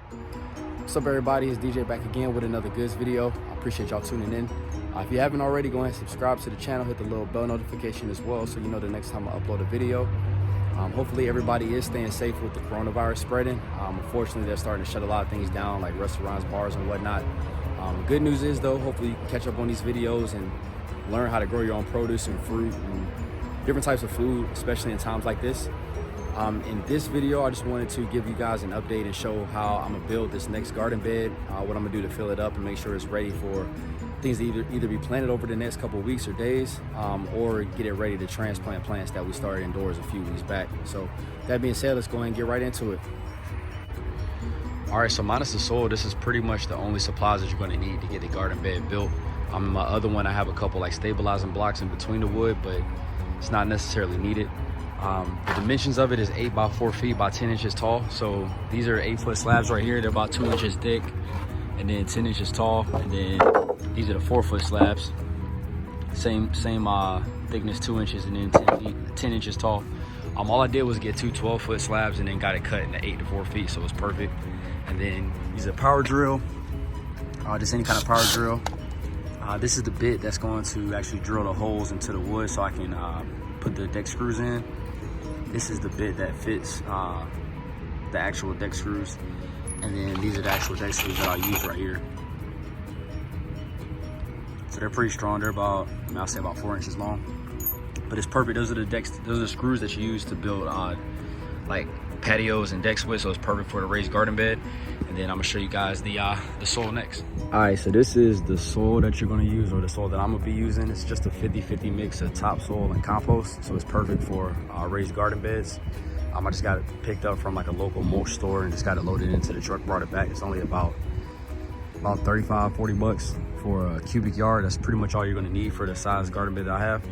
What's up, everybody? It's DJ back again with another goods video. I appreciate y'all tuning in. If you haven't already, go ahead and subscribe to the channel, hit the little bell notification as well so you know the next time I upload a video. Hopefully everybody is staying safe with the coronavirus spreading. Unfortunately, they're starting to shut a lot of things down, like restaurants, bars, and whatnot. Good news is, though, hopefully you can catch up on these videos and learn how to grow your own produce and fruit and different types of food, especially in times like this. In this video, I just wanted to give you guys an update and show how I'm gonna build this next garden bed, what I'm gonna do to fill it up and make sure it's ready for things to either be planted over the next couple of weeks or days, or get it ready to transplant plants that we started indoors a few weeks back. So that being said, let's go ahead and get right into it. All right, so minus the soil, this is pretty much the only supplies that you're gonna need to get the garden bed built. My other one, I have a couple like stabilizing blocks in between the wood, but it's not necessarily needed. The dimensions of it is 8 by 4 feet by 10 inches tall. So these are 8-foot slabs right here. They're about 2 inches thick and then 10 inches tall. And then these are the 4-foot slabs. Same thickness, 2 inches and then 10 inches tall. All I did was get two 12-foot slabs and then got it cut into 8 to 4 feet, so it's perfect. And then these are power drill, just any kind of power drill. This is the bit that's going to actually drill the holes into the wood so I can put the deck screws in. This is the bit that fits the actual deck screws. And then these are the actual deck screws that I'll use right here. So they're pretty strong. They're about, I'll say about 4 inches long. But it's perfect. Those are the screws that you use to build like patios and decks with, so it's perfect for the raised garden bed. And then I'm gonna show you guys the soil next. All right, so this is the soil that you're gonna use, or the soil that I'm gonna be using. It's just a 50-50 mix of topsoil and compost, so it's perfect for raised garden beds. I just got it picked up from like a local mulch store and just got it loaded into the truck, brought it back. It's only about 35-40 bucks for a cubic yard. That's pretty much all you're gonna need for the size garden bed that I have.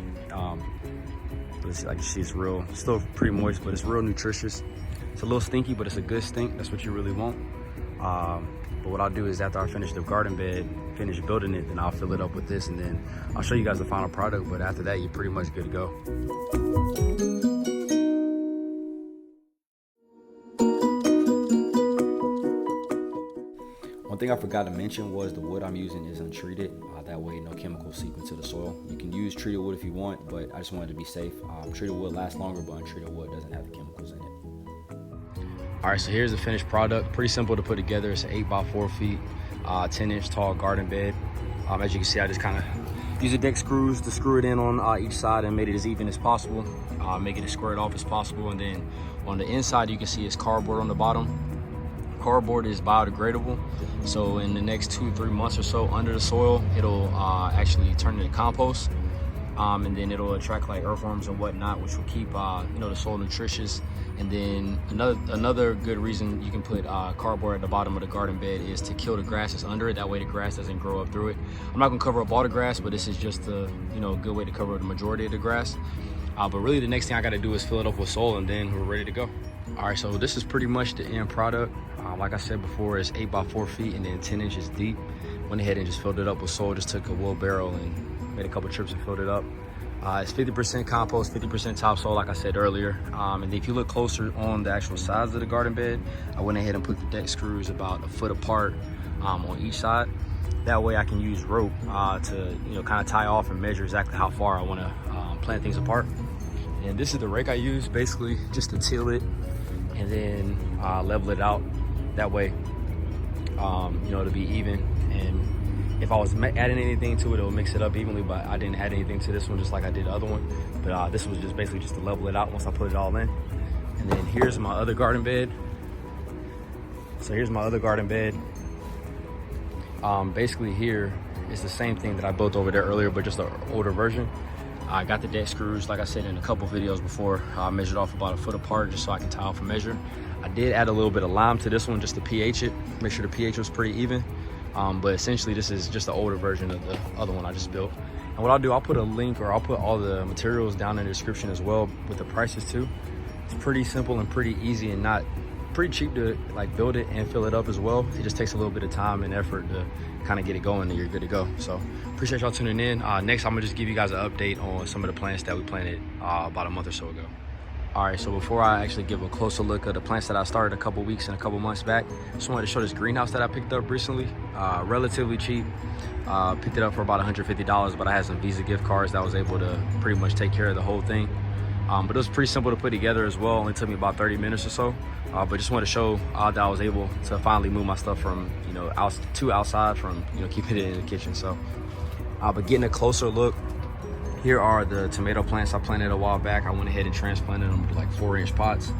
But like you see, it's real, still pretty moist, but it's real nutritious. It's a little stinky, but it's a good stink. That's what you really want. But what I'll do is after I finish the garden bed, finish building it, then I'll fill it up with this, and then I'll show you guys the final product. But after that, you're pretty much good to go. One thing I forgot to mention was the wood I'm using is untreated. That way no chemicals seep into the soil. You can use treated wood if you want, but I just wanted to be safe. Treated wood lasts longer, but untreated wood doesn't have the chemicals in it. All right, so here's the finished product. Pretty simple to put together. It's an 8 by 4 feet, 10-inch tall garden bed. As you can see, I just kind of use the deck screws to screw it in on each side and made it as even as possible, make it as squared off as possible. And then on the inside, you can see it's cardboard on the bottom. Cardboard is biodegradable, so in the next 2-3 months or so under the soil, it'll actually turn into compost, and then it'll attract like earthworms and whatnot, which will keep the soil nutritious. And then another good reason you can put cardboard at the bottom of the garden bed is to kill the grass that's under it. That way the grass doesn't grow up through it. I'm not gonna cover up all the grass, but this is just a good way to cover up the majority of the grass. But really the next thing I got to do is fill it up with soil, and then we're ready to go. All right, so this is pretty much the end product. Like I said before, it's 8 by 4 feet and then 10 inches deep. Went ahead and just filled it up with soil. Just took a wheelbarrow and made a couple trips and filled it up. It's 50% compost, 50% topsoil, like I said earlier. And if you look closer on the actual sides of the garden bed, I went ahead and put the deck screws about a foot apart on each side. That way I can use rope to kind of tie off and measure exactly how far I want to plant things apart. And this is the rake I use, basically just to till it and then level it out. That way, it'll be even. And if I was adding anything to it, it'll mix it up evenly, but I didn't add anything to this one just like I did the other one. But this was just basically just to level it out once I put it all in. And then here's my other garden bed. So here's my other garden bed. Basically here is the same thing that I built over there earlier, but just an older version. I got the deck screws, like I said in a couple videos before. I measured off about a foot apart just so I can tie off and measure. I did add a little bit of lime to this one just to pH it, make sure the pH was pretty even. But essentially this is just the older version of the other one I just built. And what I'll do, I'll put a link, or I'll put all the materials down in the description as well with the prices too. It's pretty simple and pretty easy, and pretty cheap to like build it and fill it up as well. It just takes a little bit of time and effort to kind of get it going, and you're good to go. So appreciate y'all tuning in. Next, I'm gonna just give you guys an update on some of the plants that we planted about a month or so ago. All right, so before I actually give a closer look at the plants that I started a couple weeks and a couple months back, just wanted to show this greenhouse that I picked up recently. Relatively cheap. Picked it up for about $150, but I had some Visa gift cards that I was able to pretty much take care of the whole thing. But it was pretty simple to put together as well. It only took me about 30 minutes or so. But just wanted to show that I was able to finally move my stuff from, outside from, keeping it in the kitchen. So, but getting a closer look, here are the tomato plants I planted a while back. I went ahead and transplanted them to like 4-inch pots.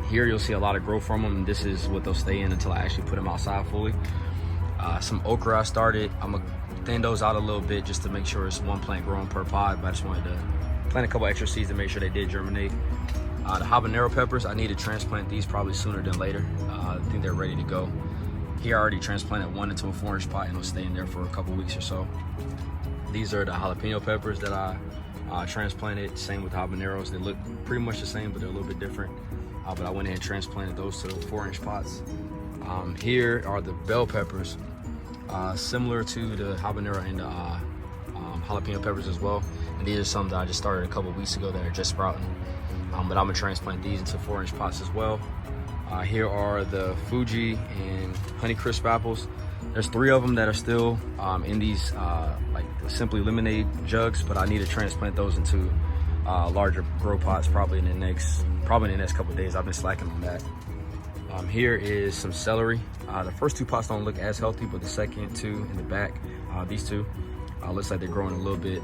Here you'll see a lot of growth from them. This is what they'll stay in until I actually put them outside fully. Some okra I started. I'm gonna thin those out a little bit just to make sure it's one plant growing per pod, but I just wanted to plant a couple extra seeds to make sure they did germinate. The habanero peppers, I need to transplant these probably sooner than later. I think they're ready to go. Here I already transplanted one into a 4-inch pot and it'll stay in there for a couple weeks or so. These are the jalapeno peppers that I transplanted. Same with habaneros. They look pretty much the same, but they're a little bit different. But I went ahead and transplanted those to 4-inch pots. Here are the bell peppers, similar to the habanero and the jalapeno peppers as well. And these are some that I just started a couple weeks ago that are just sprouting. But I'm gonna transplant these into 4-inch pots as well. Here are the Fuji and Honeycrisp apples. There's 3 of them that are still in these like Simply Lemonade jugs, but I need to transplant those into larger grow pots probably in the next couple of days. I've been slacking on that. Here is some celery. The first 2 pots don't look as healthy, but the second 2 in the back, these 2, looks like they're growing a little bit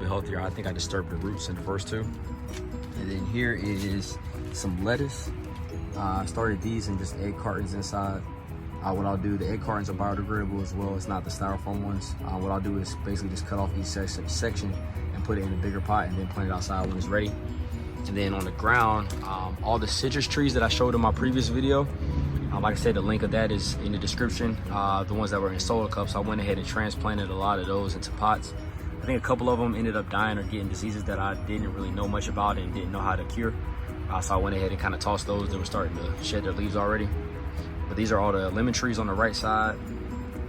healthier. I think I disturbed the roots in the first 2. And then here is some lettuce. I started these in just egg cartons inside. What I'll do, the egg cartons are biodegradable as well. It's not the styrofoam ones. What I'll do is basically just cut off each section and put it in a bigger pot and then plant it outside when it's ready. And then on the ground, all the citrus trees that I showed in my previous video, like I said, the link of that is in the description. The ones that were in solo cups, I went ahead and transplanted a lot of those into pots. I think a couple of them ended up dying or getting diseases that I didn't really know much about and didn't know how to cure. So I went ahead and kind of tossed those. They were starting to shed their leaves already. But these are all the lemon trees on the right side.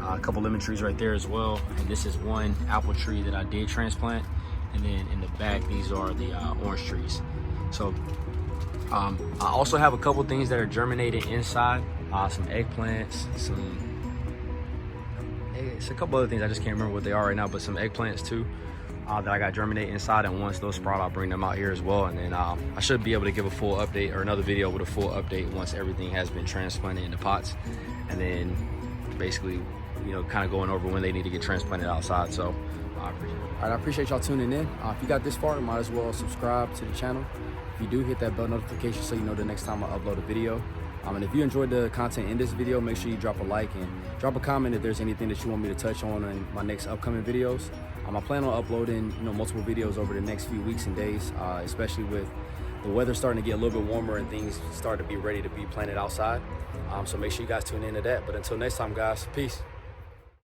A couple lemon trees right there as well. And this is one apple tree that I did transplant. And then in the back, these are the orange trees. So I also have a couple things that are germinating inside. Some eggplants, it's a couple other things. I just can't remember what they are right now, but some eggplants too that I got germinate inside. And once those sprout, I'll bring them out here as well. And then I should be able to give a full update or another video with a full update once everything has been transplanted into pots. And then basically, kind of going over when they need to get transplanted outside. So I appreciate it. All right, I appreciate y'all tuning in. If you got this far, you might as well subscribe to the channel. If you do, hit that bell notification so you know the next time I upload a video. And if you enjoyed the content in this video, make sure you drop a like and drop a comment if there's anything that you want me to touch on in my next upcoming videos. I plan on uploading multiple videos over the next few weeks and days, especially with the weather starting to get a little bit warmer and things start to be ready to be planted outside. So make sure you guys tune into that. But until next time, guys, peace.